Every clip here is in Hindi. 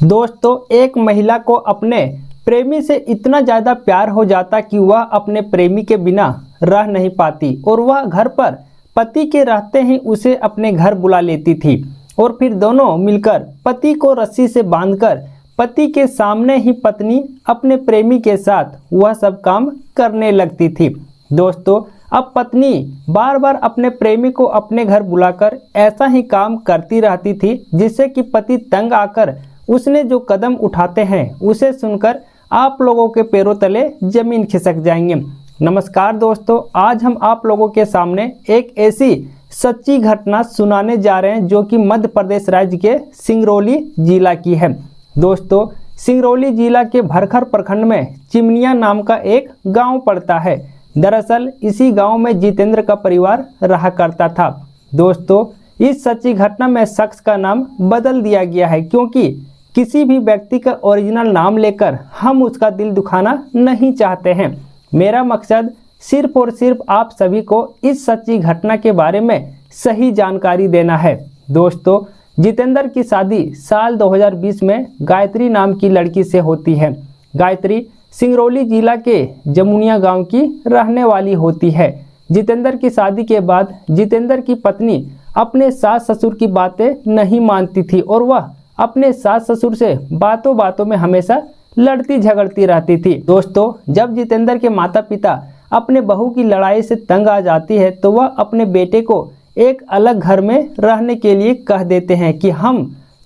दोस्तों, एक महिला को अपने प्रेमी से इतना ज़्यादा प्यार हो जाता कि वह अपने प्रेमी के बिना रह नहीं पाती और वह घर पर पति के रहते ही उसे अपने घर बुला लेती थी और फिर दोनों मिलकर पति को रस्सी से बांधकर पति के सामने ही पत्नी अपने प्रेमी के साथ वह सब काम करने लगती थी। दोस्तों, अब पत्नी बार बार अपने प्रेमी को अपने घर बुलाकर ऐसा ही काम करती रहती थी जिससे कि पति तंग आकर उसने जो कदम उठाते हैं उसे सुनकर आप लोगों के पैरों तले जमीन खिसक जाएंगे। नमस्कार दोस्तों, आज हम आप लोगों के सामने एक ऐसी सच्ची घटना सुनाने जा रहे हैं जो कि मध्य प्रदेश राज्य के सिंगरौली जिला की है। दोस्तों, सिंगरौली जिला के भरखर प्रखंड में चिमनिया नाम का एक गांव पड़ता है। दरअसल इसी गांव में जितेंद्र का परिवार रहा करता था। दोस्तों, इस सच्ची घटना में शख्स का नाम बदल दिया गया है क्योंकि किसी भी व्यक्ति का ओरिजिनल नाम लेकर हम उसका दिल दुखाना नहीं चाहते हैं। मेरा मकसद सिर्फ और सिर्फ आप सभी को इस सच्ची घटना के बारे में सही जानकारी देना है। दोस्तों, जितेंद्र की शादी साल 2020 में गायत्री नाम की लड़की से होती है। गायत्री सिंगरौली जिला के जमुनिया गांव की रहने वाली होती है। जितेंद्र की शादी के बाद जितेंद्र की पत्नी अपने सास ससुर की बातें नहीं मानती थी और वह अपने सास ससुर से बातों बातों में हमेशा लड़ती झगड़ती रहती थी। दोस्तों, जब जितेंद्र के माता पिता अपने बहू की लड़ाई से तंग आ जाती है तो वह अपने बेटे को एक अलग घर में रहने के लिए कह देते हैं कि हम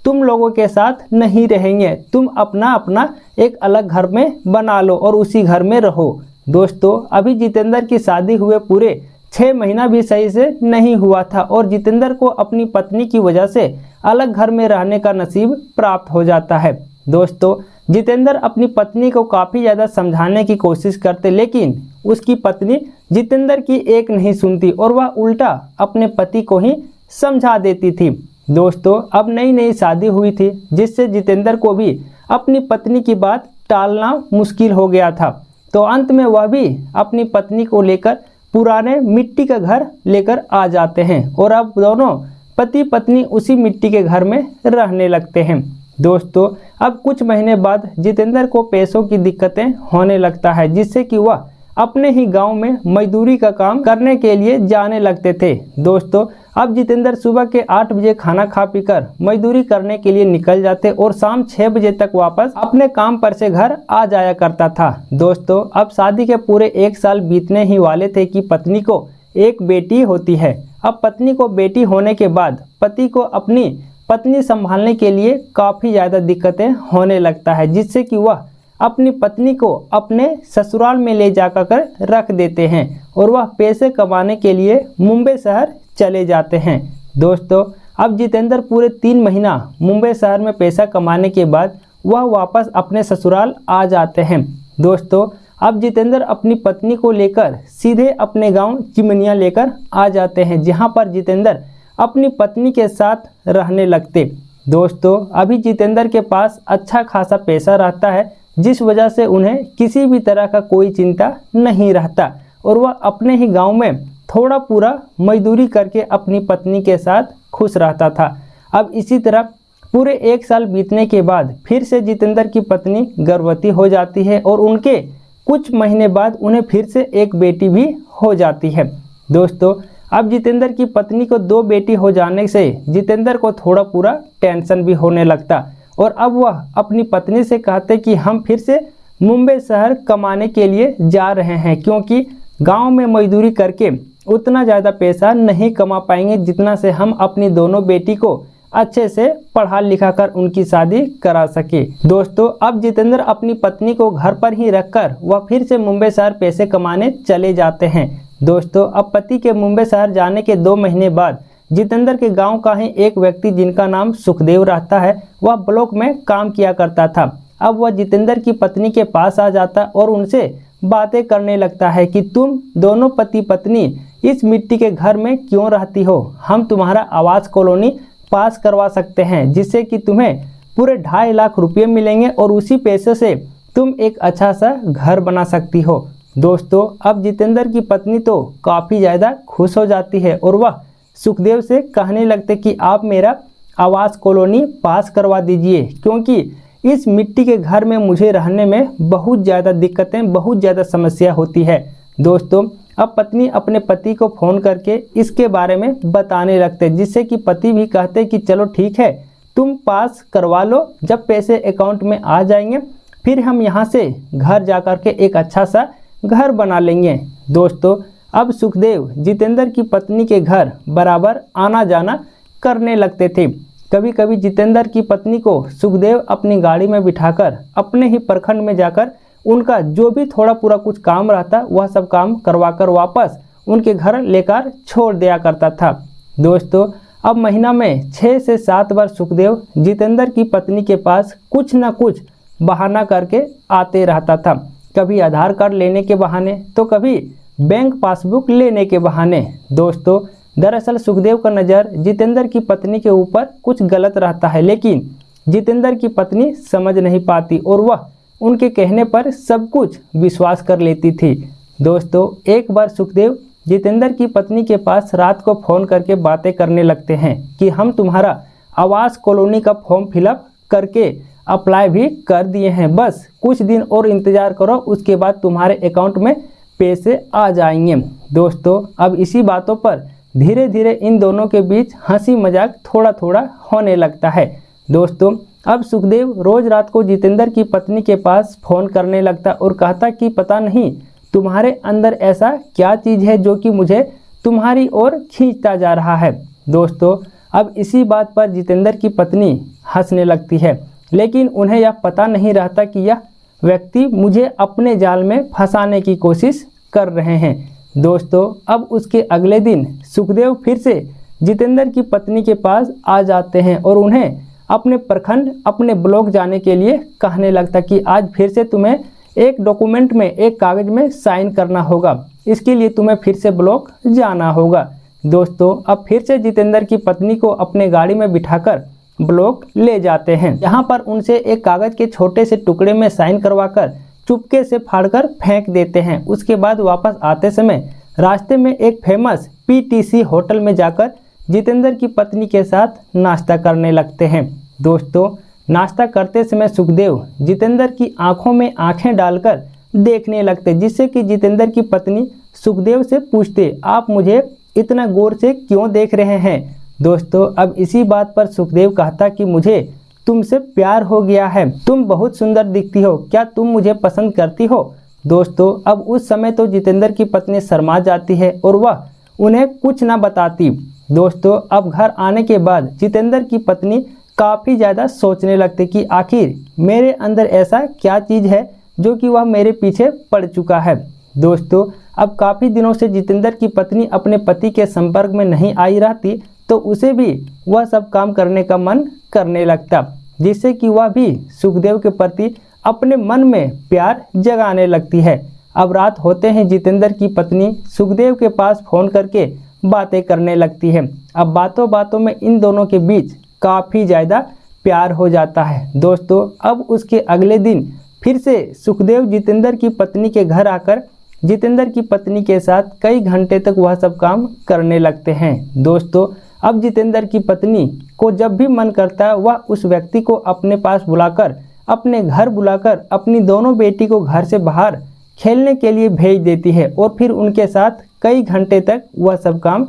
तुम लोगों के साथ नहीं रहेंगे, तुम अपना अपना एक अलग घर में बना लो और उसी घर में रहो। दोस्तों, अभी जितेंद्र की शादी हुए पूरे 6 महीना भी सही से नहीं हुआ था और जितेंद्र को अपनी पत्नी की वजह से अलग घर में रहने का नसीब प्राप्त हो जाता है। दोस्तों, जितेंद्र अपनी पत्नी को काफ़ी ज़्यादा समझाने की कोशिश करते लेकिन उसकी पत्नी जितेंद्र की एक नहीं सुनती और वह उल्टा अपने पति को ही समझा देती थी। दोस्तों, अब नई नई शादी हुई थी जिससे जितेंद्र को भी अपनी पत्नी की बात टालना मुश्किल हो गया था। तो अंत में वह भी अपनी पत्नी को लेकर पुराने मिट्टी का घर लेकर आ जाते हैं और अब दोनों पति पत्नी उसी मिट्टी के घर में रहने लगते हैं। दोस्तों, अब कुछ महीने बाद जितेंद्र को पैसों की दिक्कतें होने लगता है जिससे कि वह अपने ही गांव में मजदूरी का काम करने के लिए जाने लगते थे। दोस्तों, अब जितेंद्र सुबह के 8 बजे खाना खा पीकर मजदूरी करने के लिए निकल जाते और शाम 6 बजे तक वापस अपने काम पर से घर आ जाया करता था। दोस्तों, अब शादी के पूरे 1 साल बीतने ही वाले थे कि पत्नी को एक बेटी होती है। अब पत्नी को बेटी होने के बाद पति को अपनी पत्नी संभालने के लिए काफ़ी ज़्यादा दिक्कतें होने लगता है जिससे कि वह अपनी पत्नी को अपने ससुराल में ले जाकर रख देते हैं और वह पैसे कमाने के लिए मुंबई शहर चले जाते हैं। दोस्तों, अब जितेंद्र पूरे 3 महीना मुंबई शहर में पैसा कमाने के बाद वह वापस अपने ससुराल आ जाते हैं। दोस्तों, अब जितेंद्र अपनी पत्नी को लेकर सीधे अपने गांव चिमनिया लेकर आ जाते हैं जहां पर जितेंद्र अपनी पत्नी के साथ रहने लगते। दोस्तों, अभी जितेंद्र के पास अच्छा खासा पैसा रहता है जिस वजह से उन्हें किसी भी तरह का कोई चिंता नहीं रहता और वह अपने ही गांव में थोड़ा पूरा मजदूरी करके अपनी पत्नी के साथ खुश रहता था। अब इसी तरह पूरे 1 साल बीतने के बाद फिर से जितेंद्र की पत्नी गर्भवती हो जाती है और उनके कुछ महीने बाद उन्हें फिर से एक बेटी भी हो जाती है। दोस्तों, अब जितेंद्र की पत्नी को 2 बेटी हो जाने से जितेंद्र को थोड़ा पूरा टेंशन भी होने लगता और अब वह अपनी पत्नी से कहते कि हम फिर से मुंबई शहर कमाने के लिए जा रहे हैं क्योंकि गांव में मजदूरी करके उतना ज़्यादा पैसा नहीं कमा पाएंगे जितना से हम अपनी दोनों बेटी को अच्छे से पढ़ा लिखा कर उनकी शादी करा सके। दोस्तों, अब जितेंद्र अपनी पत्नी को घर पर ही रखकर वह फिर से मुंबई शहर पैसे कमाने चले जाते हैं। दोस्तों, अब पति के मुंबई शहर जाने के 2 महीने बाद जितेंद्र के गांव का ही एक व्यक्ति जिनका नाम सुखदेव रहता है वह ब्लॉक में काम किया करता था। अब वह जितेंद्र की पत्नी के पास आ जाता और उनसे बातें करने लगता है कि तुम दोनों पति पत्नी इस मिट्टी के घर में क्यों रहती हो, हम तुम्हारा आवास कॉलोनी पास करवा सकते हैं जिससे कि तुम्हें पूरे 2.5 लाख रुपये मिलेंगे और उसी पैसे से तुम एक अच्छा सा घर बना सकती हो। दोस्तों, अब जितेंद्र की पत्नी तो काफ़ी ज़्यादा खुश हो जाती है और वह सुखदेव से कहने लगते कि आप मेरा आवास कॉलोनी पास करवा दीजिए क्योंकि इस मिट्टी के घर में मुझे रहने में बहुत ज़्यादा दिक्कतें, बहुत ज़्यादा समस्या होती है। दोस्तों, अब पत्नी अपने पति को फ़ोन करके इसके बारे में बताने लगते, जिससे कि पति भी कहते कि चलो ठीक है, तुम पास करवा लो, जब पैसे अकाउंट में आ जाएंगे फिर हम यहाँ से घर जा कर के एक अच्छा सा घर बना लेंगे। दोस्तों, अब सुखदेव जितेंद्र की पत्नी के घर बराबर आना जाना करने लगते थे। कभी कभी जितेंद्र की पत्नी को सुखदेव अपनी गाड़ी में बिठाकर अपने ही प्रखंड में जाकर उनका जो भी थोड़ा पूरा कुछ काम रहता वह सब काम करवाकर वापस उनके घर लेकर छोड़ दिया करता था। दोस्तों, अब महीना में 6 से 7 बार सुखदेव जितेंद्र की पत्नी के पास कुछ न कुछ बहाना करके आते रहता था। कभी आधार कार्ड लेने के बहाने तो कभी बैंक पासबुक लेने के बहाने। दोस्तों, दरअसल सुखदेव का नज़र जितेंद्र की पत्नी के ऊपर कुछ गलत रहता है, लेकिन जितेंद्र की पत्नी समझ नहीं पाती और वह उनके कहने पर सब कुछ विश्वास कर लेती थी। दोस्तों, एक बार सुखदेव जितेंद्र की पत्नी के पास रात को फ़ोन करके बातें करने लगते हैं कि हम तुम्हारा आवास कॉलोनी का फॉर्म फिलअप करके अप्लाई भी कर दिए हैं, बस कुछ दिन और इंतज़ार करो, उसके बाद तुम्हारे अकाउंट में पैसे आ जाएंगे। दोस्तों, अब इसी बातों पर धीरे धीरे इन दोनों के बीच हंसी मजाक थोड़ा थोड़ा होने लगता है। दोस्तों, अब सुखदेव रोज़ रात को जितेंद्र की पत्नी के पास फ़ोन करने लगता और कहता कि पता नहीं तुम्हारे अंदर ऐसा क्या चीज़ है जो कि मुझे तुम्हारी ओर खींचता जा रहा है। दोस्तों, अब इसी बात पर जितेंद्र की पत्नी हंसने लगती है, लेकिन उन्हें यह पता नहीं रहता कि यह व्यक्ति मुझे अपने जाल में फंसाने की कोशिश कर रहे हैं। दोस्तों, अब उसके अगले दिन सुखदेव फिर से जितेंद्र की पत्नी के पास आ जाते हैं और उन्हें अपने प्रखंड, अपने ब्लॉक जाने के लिए कहने लगता कि आज फिर से तुम्हें एक डॉक्यूमेंट में, एक कागज़ में साइन करना होगा, इसके लिए तुम्हें फिर से ब्लॉक जाना होगा। दोस्तों, अब फिर से जितेंद्र की पत्नी को अपने गाड़ी में बिठाकर ब्लॉक ले जाते हैं। यहाँ पर उनसे एक कागज़ के छोटे से टुकड़े में साइन करवाकर चुपके से फाड़कर फेंक देते हैं। उसके बाद वापस आते समय रास्ते में एक फेमस पीटीसी होटल में जाकर जितेंद्र की पत्नी के साथ नाश्ता करने लगते हैं। दोस्तों, नाश्ता करते समय सुखदेव जितेंद्र की आंखों में आंखें डालकर देखने लगते, जिससे कि जितेंद्र की पत्नी सुखदेव से पूछते, आप मुझे इतना गौर से क्यों देख रहे हैं। दोस्तों, अब इसी बात पर सुखदेव कहता कि मुझे तुमसे प्यार हो गया है, तुम बहुत सुंदर दिखती हो, क्या तुम मुझे पसंद करती हो। दोस्तों, अब उस समय तो जितेंद्र की पत्नी शर्मा जाती है और वह उन्हें कुछ ना बताती। दोस्तों, अब घर आने के बाद जितेंद्र की पत्नी काफ़ी ज़्यादा सोचने लगती कि आखिर मेरे अंदर ऐसा क्या चीज़ है जो कि वह मेरे पीछे पड़ चुका है। दोस्तों, अब काफ़ी दिनों से जितेंद्र की पत्नी अपने पति के संपर्क में नहीं आई रहती, तो उसे भी वह सब काम करने का मन करने लगता, जिससे कि वह भी सुखदेव के प्रति अपने मन में प्यार जगाने लगती है। अब रात होते हैं जितेंद्र की पत्नी सुखदेव के पास फ़ोन करके बातें करने लगती है। अब बातों बातों में इन दोनों के बीच काफ़ी ज़्यादा प्यार हो जाता है। दोस्तों, अब उसके अगले दिन फिर से सुखदेव जितेंद्र की पत्नी के घर आकर जितेंद्र की पत्नी के साथ कई घंटे तक वह सब काम करने लगते हैं। दोस्तों, अब जितेंद्र की पत्नी को जब भी मन करता है वह उस व्यक्ति को अपने पास बुलाकर, अपने घर बुलाकर अपनी दोनों बेटी को घर से बाहर खेलने के लिए भेज देती है और फिर उनके साथ कई घंटे तक वह सब काम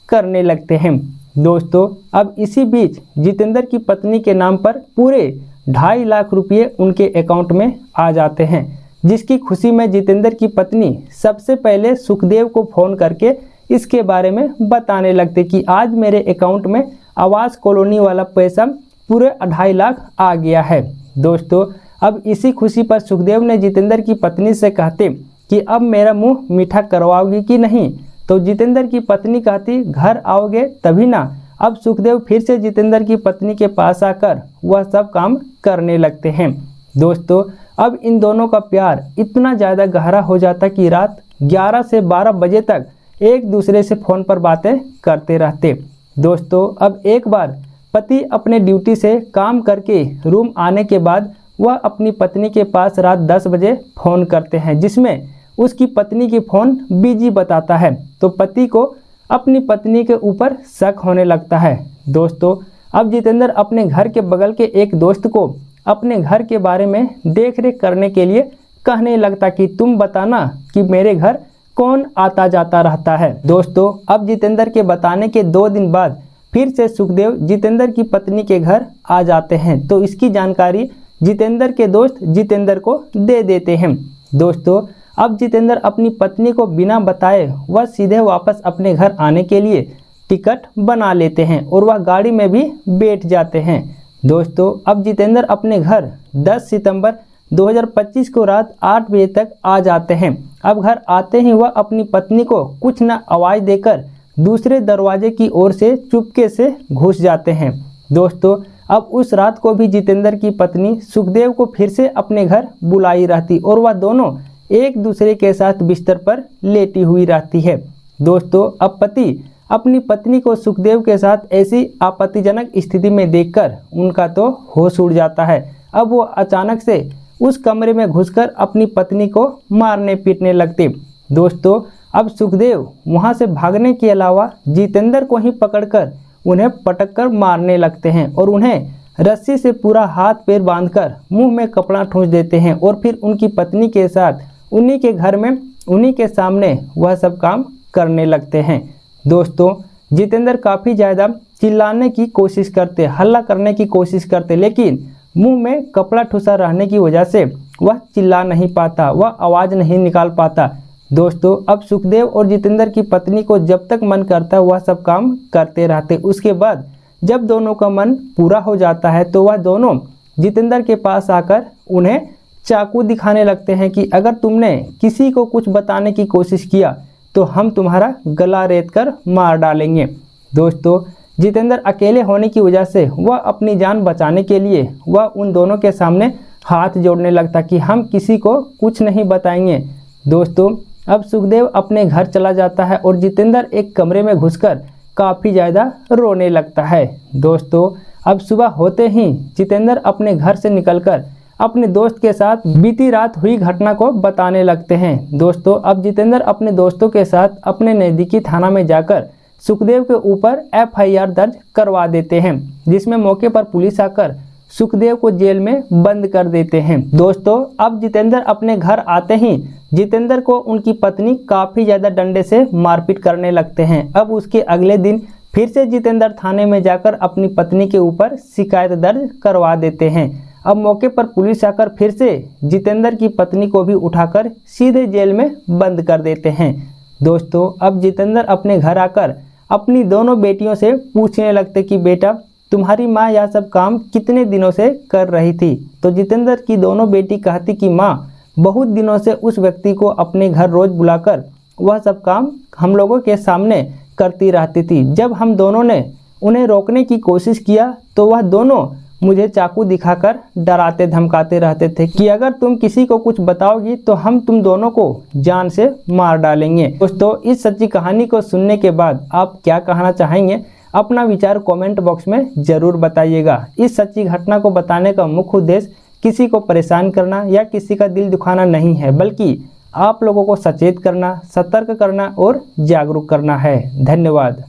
करने लगते हैं। दोस्तों, अब इसी बीच जितेंद्र की पत्नी के नाम पर पूरे 2.5 लाख रुपये उनके अकाउंट में आ जाते हैं, जिसकी खुशी में जितेंद्र की पत्नी सबसे पहले सुखदेव को फ़ोन करके इसके बारे में बताने लगते कि आज मेरे अकाउंट में आवास कॉलोनी वाला पैसा पूरे 2.5 लाख आ गया है। दोस्तों, अब इसी खुशी पर सुखदेव ने जितेंद्र की पत्नी से कहते कि अब मेरा मुंह मीठा करवाओगी कि नहीं। तो जितेंद्र की पत्नी कहती, घर आओगे तभी ना। अब सुखदेव फिर से जितेंद्र की पत्नी के पास आकर वह सब काम करने लगते हैं। दोस्तों, अब इन दोनों का प्यार इतना ज़्यादा गहरा हो जाता कि रात 11 से 12 बजे तक एक दूसरे से फ़ोन पर बातें करते रहते। दोस्तों, अब एक बार पति अपने ड्यूटी से काम करके रूम आने के बाद वह अपनी पत्नी के पास रात 10 बजे फ़ोन करते हैं, जिसमें उसकी पत्नी की फ़ोन बिजी बताता है। तो पति को अपनी पत्नी के ऊपर शक होने लगता है। दोस्तों, अब जितेंद्र अपने घर के बगल के एक दोस्त को अपने घर के बारे में देख रेख करने के लिए कहने लगता कि तुम बताना कि मेरे घर कौन आता जाता रहता है। दोस्तों, अब जितेंद्र के बताने के 2 दिन बाद फिर से सुखदेव जितेंद्र की पत्नी के घर आ जाते हैं, तो इसकी जानकारी जितेंद्र के दोस्त जितेंद्र को दे देते हैं। दोस्तों, अब जितेंद्र अपनी पत्नी को बिना बताए वह सीधे वापस अपने घर आने के लिए टिकट बना लेते हैं और वह गाड़ी में भी बैठ जाते हैं। दोस्तों, अब जितेंद्र अपने घर 10 सितंबर 2025 को रात 8 बजे तक आ जाते हैं। अब घर आते ही वह अपनी पत्नी को कुछ न आवाज़ देकर दूसरे दरवाजे की ओर से चुपके से घुस जाते हैं। दोस्तों, अब उस रात को भी जितेंद्र की पत्नी सुखदेव को फिर से अपने घर बुलाई रहती और वह दोनों एक दूसरे के साथ बिस्तर पर लेटी हुई रहती है। दोस्तों, अब पति अपनी पत्नी को सुखदेव के साथ ऐसी आपत्तिजनक स्थिति में देखकर उनका तो होश उड़ जाता है। अब वो अचानक से उस कमरे में घुसकर अपनी पत्नी को मारने पीटने लगते। दोस्तों, अब सुखदेव वहां से भागने के अलावा जितेंद्र को ही पकड़कर उन्हें पटक कर मारने लगते हैं और उन्हें रस्सी से पूरा हाथ पैर बांधकर मुंह में कपड़ा ठूंस देते हैं और फिर उनकी पत्नी के साथ उन्हीं के घर में उन्हीं के सामने वह सब काम करने लगते हैं। दोस्तों, जितेंद्र काफ़ी ज़्यादा चिल्लाने की कोशिश करते, हल्ला करने की कोशिश करते, लेकिन मुंह में कपड़ा ठुसा रहने की वजह से वह चिल्ला नहीं पाता, वह आवाज़ नहीं निकाल पाता। दोस्तों, अब सुखदेव और जितेंद्र की पत्नी को जब तक मन करता है वह सब काम करते रहते। उसके बाद जब दोनों का मन पूरा हो जाता है तो वह दोनों जितेंद्र के पास आकर उन्हें चाकू दिखाने लगते हैं कि अगर तुमने किसी को कुछ बताने की कोशिश किया तो हम तुम्हारा गला रेत कर मार डालेंगे। दोस्तों, जितेंद्र अकेले होने की वजह से वह अपनी जान बचाने के लिए वह उन दोनों के सामने हाथ जोड़ने लगता कि हम किसी को कुछ नहीं बताएंगे। दोस्तों, अब सुखदेव अपने घर चला जाता है और जितेंद्र एक कमरे में घुसकर काफ़ी ज़्यादा रोने लगता है। दोस्तों, अब सुबह होते ही जितेंद्र अपने घर से निकलकर अपने दोस्त के साथ बीती रात हुई घटना को बताने लगते हैं। दोस्तों, अब जितेंद्र अपने दोस्तों के साथ अपने नज़दीकी थाना में जाकर सुखदेव के ऊपर FIR दर्ज करवा देते हैं, जिसमें मौके पर पुलिस आकर सुखदेव को जेल में बंद कर देते हैं। दोस्तों, अब जितेंद्र अपने घर आते ही जितेंद्र को उनकी पत्नी काफ़ी ज़्यादा डंडे से मारपीट करने लगते हैं। अब उसके अगले दिन फिर से जितेंद्र थाने में जाकर अपनी पत्नी के ऊपर शिकायत दर्ज करवा देते हैं। अब मौके पर पुलिस आकर फिर से जितेंद्र की पत्नी को भी उठाकर सीधे जेल में बंद कर देते हैं। दोस्तों, अब जितेंद्र अपने घर आकर अपनी दोनों बेटियों से पूछने लगते कि बेटा, तुम्हारी माँ यह सब काम कितने दिनों से कर रही थी? तो जितेंद्र की दोनों बेटी कहती कि माँ बहुत दिनों से उस व्यक्ति को अपने घर रोज़ बुलाकर वह सब काम हम लोगों के सामने करती रहती थी। जब हम दोनों ने उन्हें रोकने की कोशिश किया तो वह दोनों मुझे चाकू दिखाकर डराते धमकाते रहते थे कि अगर तुम किसी को कुछ बताओगी तो हम तुम दोनों को जान से मार डालेंगे। दोस्तों, इस सच्ची कहानी को सुनने के बाद आप क्या कहना चाहेंगे? अपना विचार कमेंट बॉक्स में ज़रूर बताइएगा। इस सच्ची घटना को बताने का मुख्य उद्देश्य किसी को परेशान करना या किसी का दिल दुखाना नहीं है, बल्कि आप लोगों को सचेत करना, सतर्क करना और जागरूक करना है। धन्यवाद।